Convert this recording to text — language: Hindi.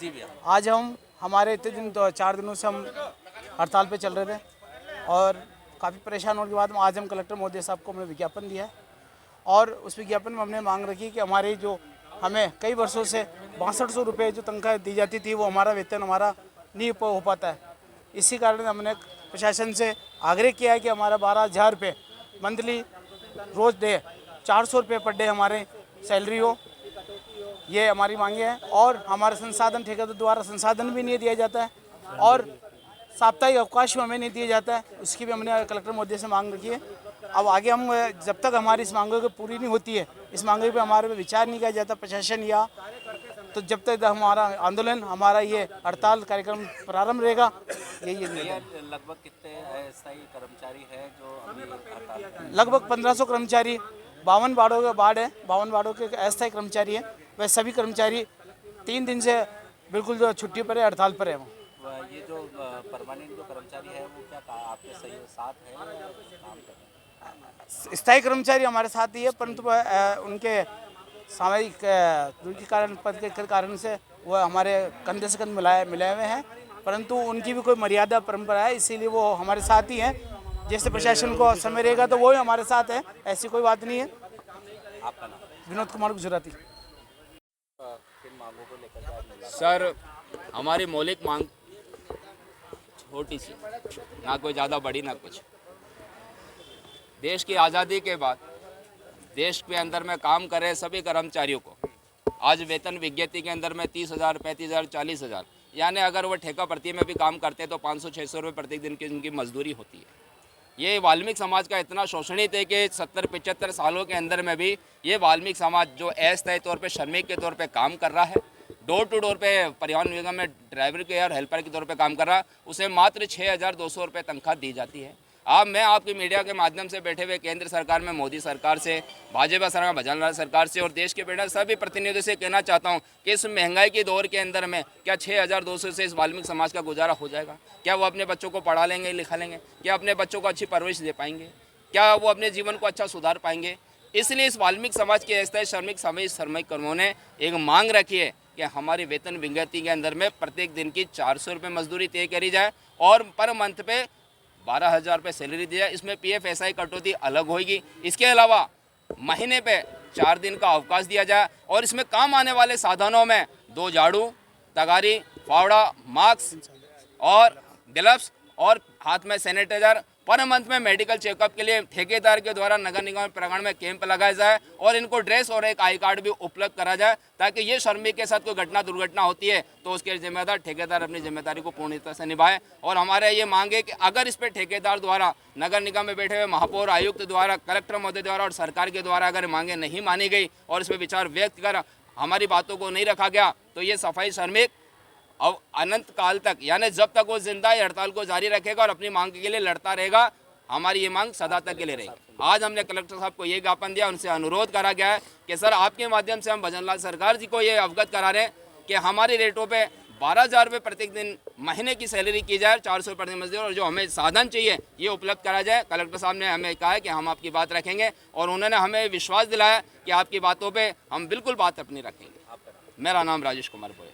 जी भैया। आज हमारे इतने दिन 4 दिनों से हम हड़ताल पे चल रहे थे और काफ़ी परेशान होने के बाद आज हम कलेक्टर महोदय साहब को हमने विज्ञापन दिया है और उस विज्ञापन में हमने मांग रखी कि हमारी जो हमें कई वर्षों से 6200 रुपये जो तनख्वाह दी जाती थी वो हमारा वेतन हमारा नहीं हो पाता है। इसी कारण हमने प्रशासन से आग्रह किया है कि हमारा 12,000 रुपये मंथली रोज़ डे 400 रुपये पर डे हमारे सैलरी हो, ये हमारी मांगे हैं। और हमारे संसाधन ठेकेदार द्वारा संसाधन भी नहीं दिया जाता है और साप्ताहिक अवकाश भी हमें नहीं दिया जाता है, उसकी भी हमने कलेक्टर महोदय से मांग रखी है। अब आगे हम जब तक हमारी इस मांगों को पूरी नहीं होती है, इस मांगे पे हमारे पे विचार नहीं किया जाता प्रशासन या तो जब तक हमारा आंदोलन हमारा ये हड़ताल कार्यक्रम प्रारंभ रहेगा। यही है। लगभग कितने अस्थायी कर्मचारी हैं जो अभी हड़ताल पर हैं? लगभग 1500 कर्मचारी 52 वार्डों के वार्ड है, 52 वार्डों के अस्थायी कर्मचारी है। वह सभी कर्मचारी 3 दिन से बिल्कुल जो छुट्टी पर है, हड़ताल पर है। ये जो परमानेंट जो कर्मचारी है वो क्या आपके सही साथ है या काम कर रहे हैं? स्थायी कर्मचारी हमारे साथ ही है, परंतु उनके सामयिक दूरी के कारण पद के कारण से वह हमारे कंधे से कंध मिलाए हुए हैं, परंतु उनकी भी कोई मर्यादा परंपरा है, इसीलिए वो हमारे साथ ही हैं। जैसे प्रशासन को समय रहेगा तो वो ही हमारे साथ है, ऐसी कोई बात नहीं है। आपका नाम? विनोद कुमार गुजराती। किन मांगों को लेकर? सर, हमारी मौलिक मांग छोटी सी, ना कोई ज़्यादा बड़ी ना कुछ। देश की आज़ादी के बाद देश के अंदर में काम कर रहे सभी कर्मचारियों को आज वेतन विज्ञप्ति के अंदर में 30,000, 35,000, 40,000, यानी अगर वो ठेका भर्ती में भी काम करते तो 500-600 रुपये प्रति दिन की उनकी मजदूरी होती है। ये वाल्मीकि समाज का इतना शोषणित है कि 70-75 सालों के अंदर में भी ये वाल्मीकि समाज जो अस्थायी तौर पे श्रमिक के तौर पे काम कर रहा है, डोर टू डोर पे परिवहन निगम में ड्राइवर के और हेल्पर के तौर पे काम कर रहा है, उसे मात्र 6,200 रुपये तनख्वाह दी जाती है। अब मैं आपकी मीडिया के माध्यम से बैठे हुए केंद्र सरकार में मोदी सरकार से, भाजपा सरकार, भजनलाल सरकार से और देश के बेटा सभी प्रतिनिधियों से कहना चाहता हूं कि इस महंगाई के दौर के अंदर में क्या 6,200 से इस वाल्मीकि समाज का गुजारा हो जाएगा? क्या वो अपने बच्चों को पढ़ा लेंगे, लिखा लेंगे? क्या अपने बच्चों को अच्छी परवरिश दे पाएंगे? क्या वो अपने जीवन को अच्छा सुधार पाएंगे? इसलिए इस वाल्मीकि समाज के अस्थायी श्रमिक कर्मियों ने एक मांग रखी है कि हमारी वेतन विज्ञप्ति के अंदर में प्रत्येक दिन की 400 रुपये मजदूरी तय करी जाए और पर मंथ पे 12,000 रुपये सैलरी दी जाए। इसमें PF-SI कटौती अलग होगी। इसके अलावा महीने पे 4 दिन का अवकाश दिया जाए और इसमें काम आने वाले साधनों में 2 झाड़ू, तगारी, फावड़ा, मास्क और ग्लव्स और हाथ में सैनिटाइजर, पर मंथ में मेडिकल चेकअप के लिए ठेकेदार के द्वारा नगर निगम प्रांगण में कैंप लगाया जाए और इनको ड्रेस और एक आई कार्ड भी उपलब्ध करा जाए, ताकि ये श्रमिक के साथ कोई दुर्घटना होती है तो उसके जिम्मेदार ठेकेदार अपनी जिम्मेदारी को पूर्णतः से निभाए। और हमारे ये मांग है कि अगर इस पर ठेकेदार द्वारा, नगर निगम में बैठे हुए महापौर, आयुक्त द्वारा, कलेक्टर महोदय द्वारा और सरकार के द्वारा अगर मांगे नहीं मानी गई और इस पर विचार व्यक्त कर हमारी बातों को नहीं रखा गया तो ये सफाई श्रमिक अब अनंत काल तक, यानी जब तक वो जिंदा है, हड़ताल को जारी रखेगा और अपनी मांग के लिए लड़ता रहेगा। हमारी ये मांग सदा तक के लिए रहेगी। आज हमने कलेक्टर साहब को ये ज्ञापन दिया, उनसे अनुरोध करा गया है कि सर आपके माध्यम से हम भजनलाल सरकार जी को ये अवगत करा रहे हैं कि हमारी रेटों पे 12,000 रुपये प्रत्येक दिन महीने की सैलरी की जाए, 400 प्रति मजदूर, और जो हमें साधन चाहिए ये उपलब्ध करा जाए। कलेक्टर साहब ने हमें कहा है कि हम आपकी बात रखेंगे और उन्होंने हमें विश्वास दिलाया कि आपकी बातों पर हम बिल्कुल बात अपनी रखेंगे। मेरा नाम राजेश कुमार बोया।